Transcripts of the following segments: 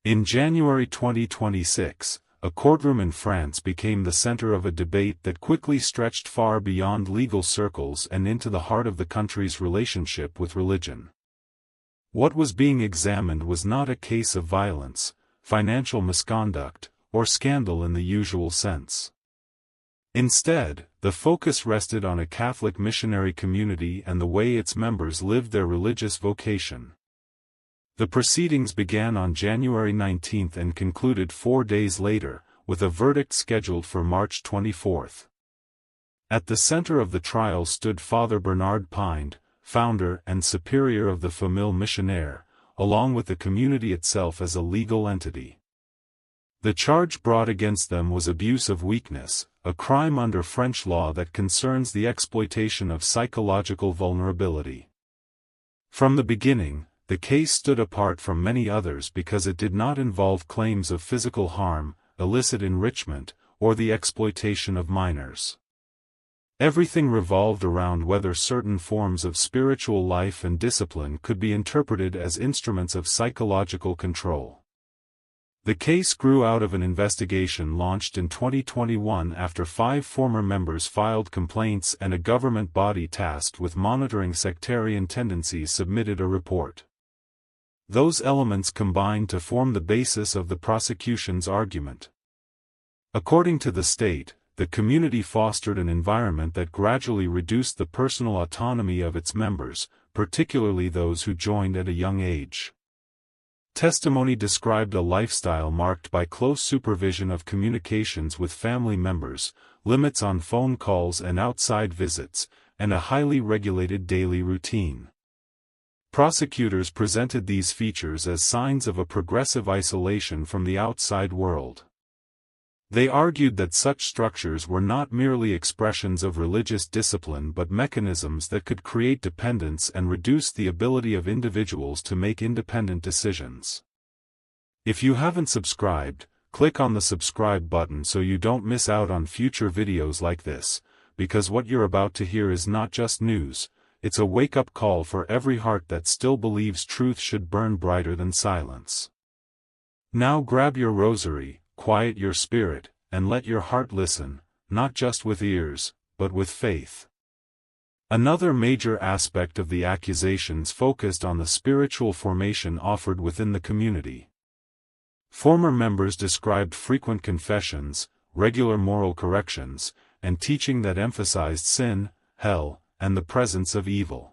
In January 2026, a courtroom in France became the center of a debate that quickly stretched far beyond legal circles and into the heart of the country's relationship with religion. What was being examined was not a case of violence, financial misconduct, or scandal in the usual sense. Instead, the focus rested on a Catholic missionary community and the way its members lived their religious vocation. The proceedings began on January 19 and concluded 4 days later, with a verdict scheduled for March 24. At the center of the trial stood Father Bernard Pinde, founder and superior of the Famille Missionnaire, along with the community itself as a legal entity. The charge brought against them was abuse of weakness, a crime under French law that concerns the exploitation of psychological vulnerability. From the beginning, the case stood apart from many others because it did not involve claims of physical harm, illicit enrichment, or the exploitation of minors. Everything revolved around whether certain forms of spiritual life and discipline could be interpreted as instruments of psychological control. The case grew out of an investigation launched in 2021 after 5 former members filed complaints and a government body tasked with monitoring sectarian tendencies submitted a report. Those elements combined to form the basis of the prosecution's argument. According to the state, the community fostered an environment that gradually reduced the personal autonomy of its members, particularly those who joined at a young age. Testimony described a lifestyle marked by close supervision of communications with family members, limits on phone calls and outside visits, and a highly regulated daily routine. Prosecutors presented these features as signs of a progressive isolation from the outside world. They argued that such structures were not merely expressions of religious discipline but mechanisms that could create dependence and reduce the ability of individuals to make independent decisions. If you haven't subscribed, click on the subscribe button so you don't miss out on future videos like this, because what you're about to hear is not just news, it's a wake-up call for every heart that still believes truth should burn brighter than silence. Now grab your rosary, quiet your spirit, and let your heart listen, not just with ears, but with faith. Another major aspect of the accusations focused on the spiritual formation offered within the community. Former members described frequent confessions, regular moral corrections, and teaching that emphasized sin, hell, and the presence of evil.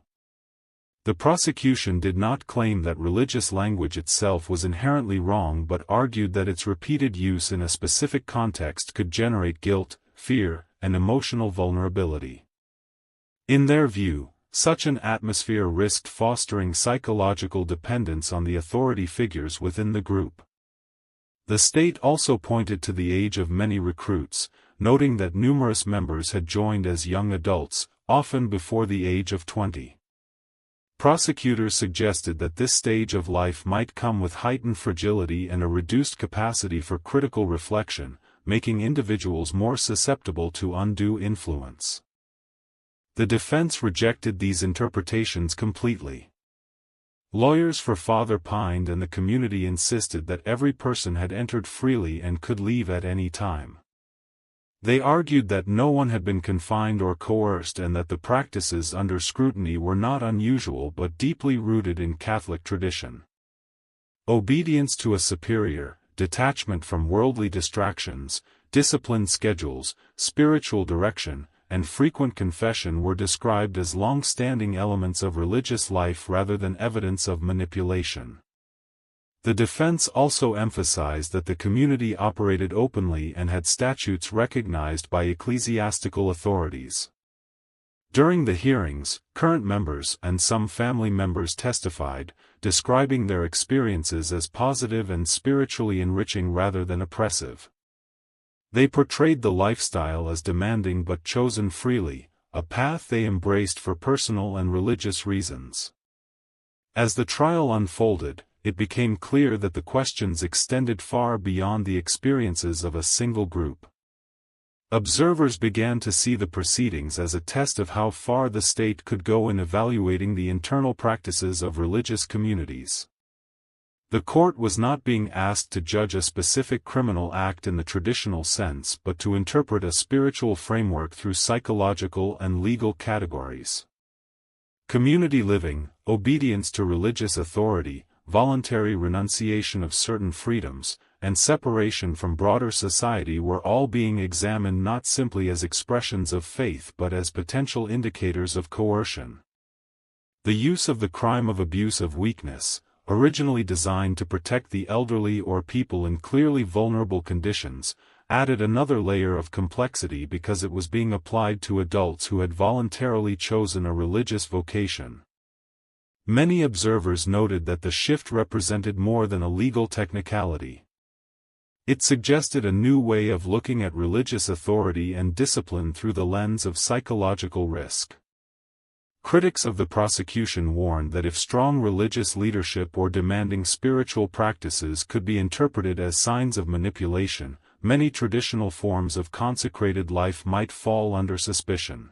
The prosecution did not claim that religious language itself was inherently wrong but argued that its repeated use in a specific context could generate guilt, fear, and emotional vulnerability. In their view, such an atmosphere risked fostering psychological dependence on the authority figures within the group. The state also pointed to the age of many recruits, noting that numerous members had joined as young adults, often before the age of 20. Prosecutors suggested that this stage of life might come with heightened fragility and a reduced capacity for critical reflection, making individuals more susceptible to undue influence. The defense rejected these interpretations completely. Lawyers for Father Pinde and the community insisted that every person had entered freely and could leave at any time. They argued that no one had been confined or coerced and that the practices under scrutiny were not unusual but deeply rooted in Catholic tradition. Obedience to a superior, detachment from worldly distractions, disciplined schedules, spiritual direction, and frequent confession were described as long-standing elements of religious life rather than evidence of manipulation. The defense also emphasized that the community operated openly and had statutes recognized by ecclesiastical authorities. During the hearings, current members and some family members testified, describing their experiences as positive and spiritually enriching rather than oppressive. They portrayed the lifestyle as demanding but chosen freely, a path they embraced for personal and religious reasons. As the trial unfolded, it became clear that the questions extended far beyond the experiences of a single group. Observers began to see the proceedings as a test of how far the state could go in evaluating the internal practices of religious communities. The court was not being asked to judge a specific criminal act in the traditional sense but to interpret a spiritual framework through psychological and legal categories. Community living, obedience to religious authority, voluntary renunciation of certain freedoms, and separation from broader society were all being examined not simply as expressions of faith but as potential indicators of coercion. The use of the crime of abuse of weakness, originally designed to protect the elderly or people in clearly vulnerable conditions, added another layer of complexity because it was being applied to adults who had voluntarily chosen a religious vocation. Many observers noted that the shift represented more than a legal technicality. It suggested a new way of looking at religious authority and discipline through the lens of psychological risk. Critics of the prosecution warned that if strong religious leadership or demanding spiritual practices could be interpreted as signs of manipulation, many traditional forms of consecrated life might fall under suspicion.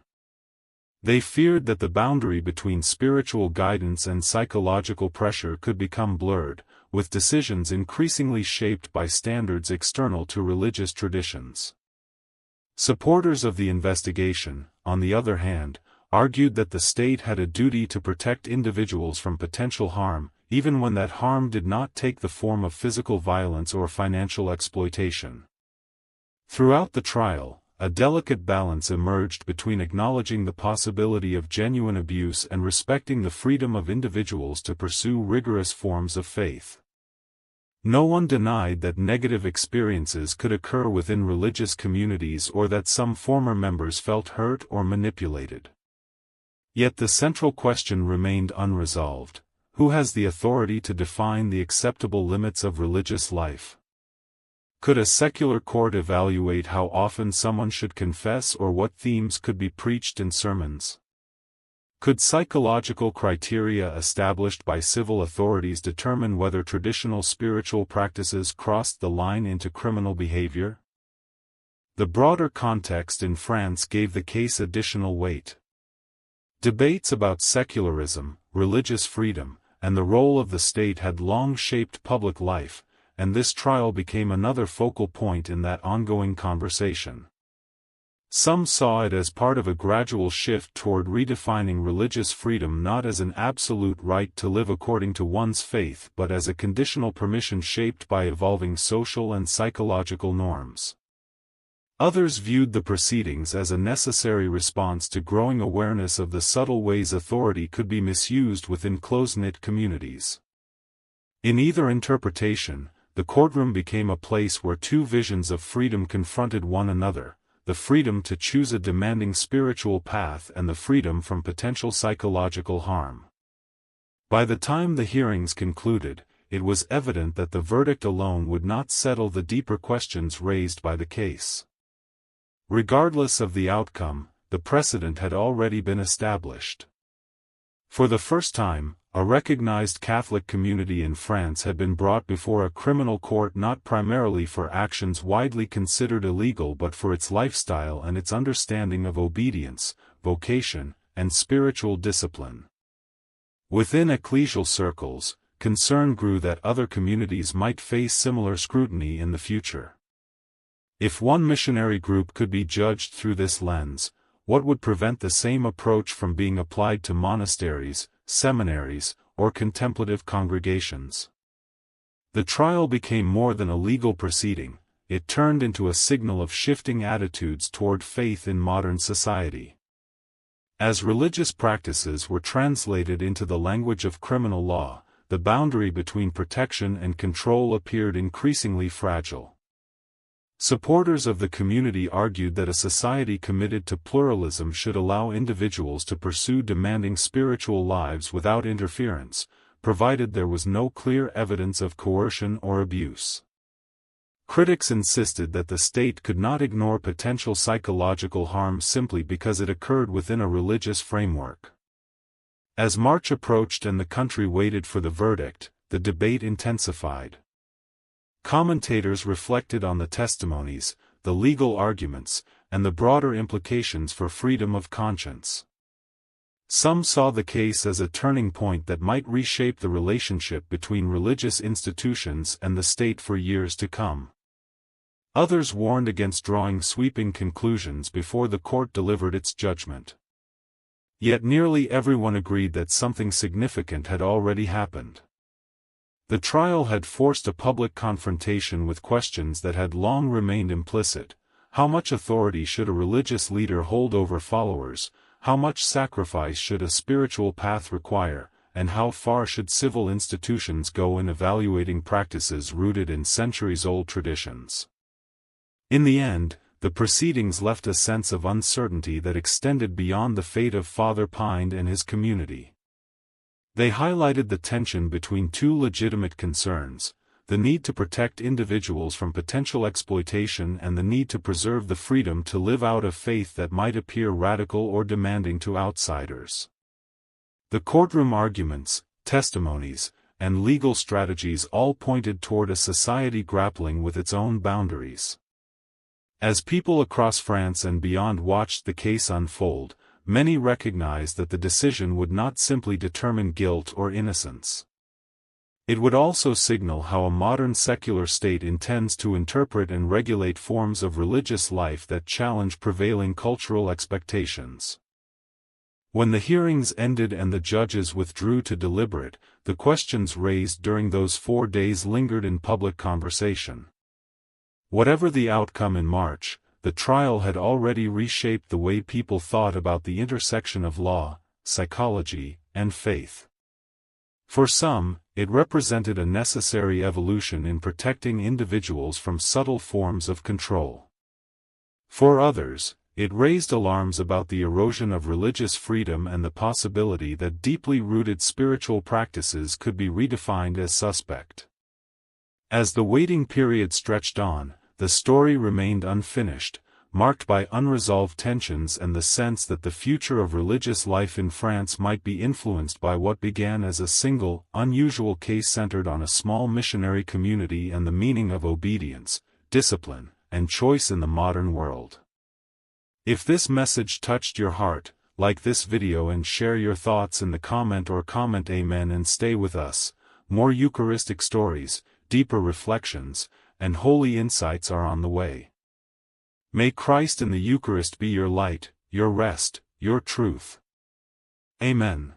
They feared that the boundary between spiritual guidance and psychological pressure could become blurred, with decisions increasingly shaped by standards external to religious traditions. Supporters of the investigation, on the other hand, argued that the state had a duty to protect individuals from potential harm, even when that harm did not take the form of physical violence or financial exploitation. Throughout the trial, a delicate balance emerged between acknowledging the possibility of genuine abuse and respecting the freedom of individuals to pursue rigorous forms of faith. No one denied that negative experiences could occur within religious communities or that some former members felt hurt or manipulated. Yet the central question remained unresolved: who has the authority to define the acceptable limits of religious life? Could a secular court evaluate how often someone should confess or what themes could be preached in sermons? Could psychological criteria established by civil authorities determine whether traditional spiritual practices crossed the line into criminal behavior? The broader context in France gave the case additional weight. Debates about secularism, religious freedom, and the role of the state had long shaped public life, and this trial became another focal point in that ongoing conversation. Some saw it as part of a gradual shift toward redefining religious freedom not as an absolute right to live according to one's faith but as a conditional permission shaped by evolving social and psychological norms. Others viewed the proceedings as a necessary response to growing awareness of the subtle ways authority could be misused within close-knit communities. In either interpretation, the courtroom became a place where two visions of freedom confronted one another: the freedom to choose a demanding spiritual path and the freedom from potential psychological harm. By the time the hearings concluded, it was evident that the verdict alone would not settle the deeper questions raised by the case. Regardless of the outcome, the precedent had already been established. For the first time, a recognized Catholic community in France had been brought before a criminal court not primarily for actions widely considered illegal but for its lifestyle and its understanding of obedience, vocation, and spiritual discipline. Within ecclesial circles, concern grew that other communities might face similar scrutiny in the future. If one missionary group could be judged through this lens, what would prevent the same approach from being applied to monasteries, seminaries, or contemplative congregations? The trial became more than a legal proceeding; it turned into a signal of shifting attitudes toward faith in modern society. As religious practices were translated into the language of criminal law, the boundary between protection and control appeared increasingly fragile. Supporters of the community argued that a society committed to pluralism should allow individuals to pursue demanding spiritual lives without interference, provided there was no clear evidence of coercion or abuse. Critics insisted that the state could not ignore potential psychological harm simply because it occurred within a religious framework. As March approached and the country waited for the verdict, the debate intensified. Commentators reflected on the testimonies, the legal arguments, and the broader implications for freedom of conscience. Some saw the case as a turning point that might reshape the relationship between religious institutions and the state for years to come. Others warned against drawing sweeping conclusions before the court delivered its judgment. Yet nearly everyone agreed that something significant had already happened. The trial had forced a public confrontation with questions that had long remained implicit. How much authority should a religious leader hold over followers? How much sacrifice should a spiritual path require? And how far should civil institutions go in evaluating practices rooted in centuries-old traditions? In the end, the proceedings left a sense of uncertainty that extended beyond the fate of Father Pine and his community. They highlighted the tension between two legitimate concerns: the need to protect individuals from potential exploitation and the need to preserve the freedom to live out a faith that might appear radical or demanding to outsiders. The courtroom arguments, testimonies, and legal strategies all pointed toward a society grappling with its own boundaries. As people across France and beyond watched the case unfold, many recognized that the decision would not simply determine guilt or innocence. It would also signal how a modern secular state intends to interpret and regulate forms of religious life that challenge prevailing cultural expectations. When the hearings ended and the judges withdrew to deliberate, the questions raised during those 4 days lingered in public conversation. Whatever the outcome in March, the trial had already reshaped the way people thought about the intersection of law, psychology, and faith. For some, it represented a necessary evolution in protecting individuals from subtle forms of control. For others, it raised alarms about the erosion of religious freedom and the possibility that deeply rooted spiritual practices could be redefined as suspect. As the waiting period stretched on, the story remained unfinished, marked by unresolved tensions and the sense that the future of religious life in France might be influenced by what began as a single, unusual case centered on a small missionary community and the meaning of obedience, discipline, and choice in the modern world. If this message touched your heart, like this video and share your thoughts in the comment or comment Amen and stay with us. More Eucharistic stories, deeper reflections, and holy insights are on the way. May Christ in the Eucharist be your light, your rest, your truth. Amen.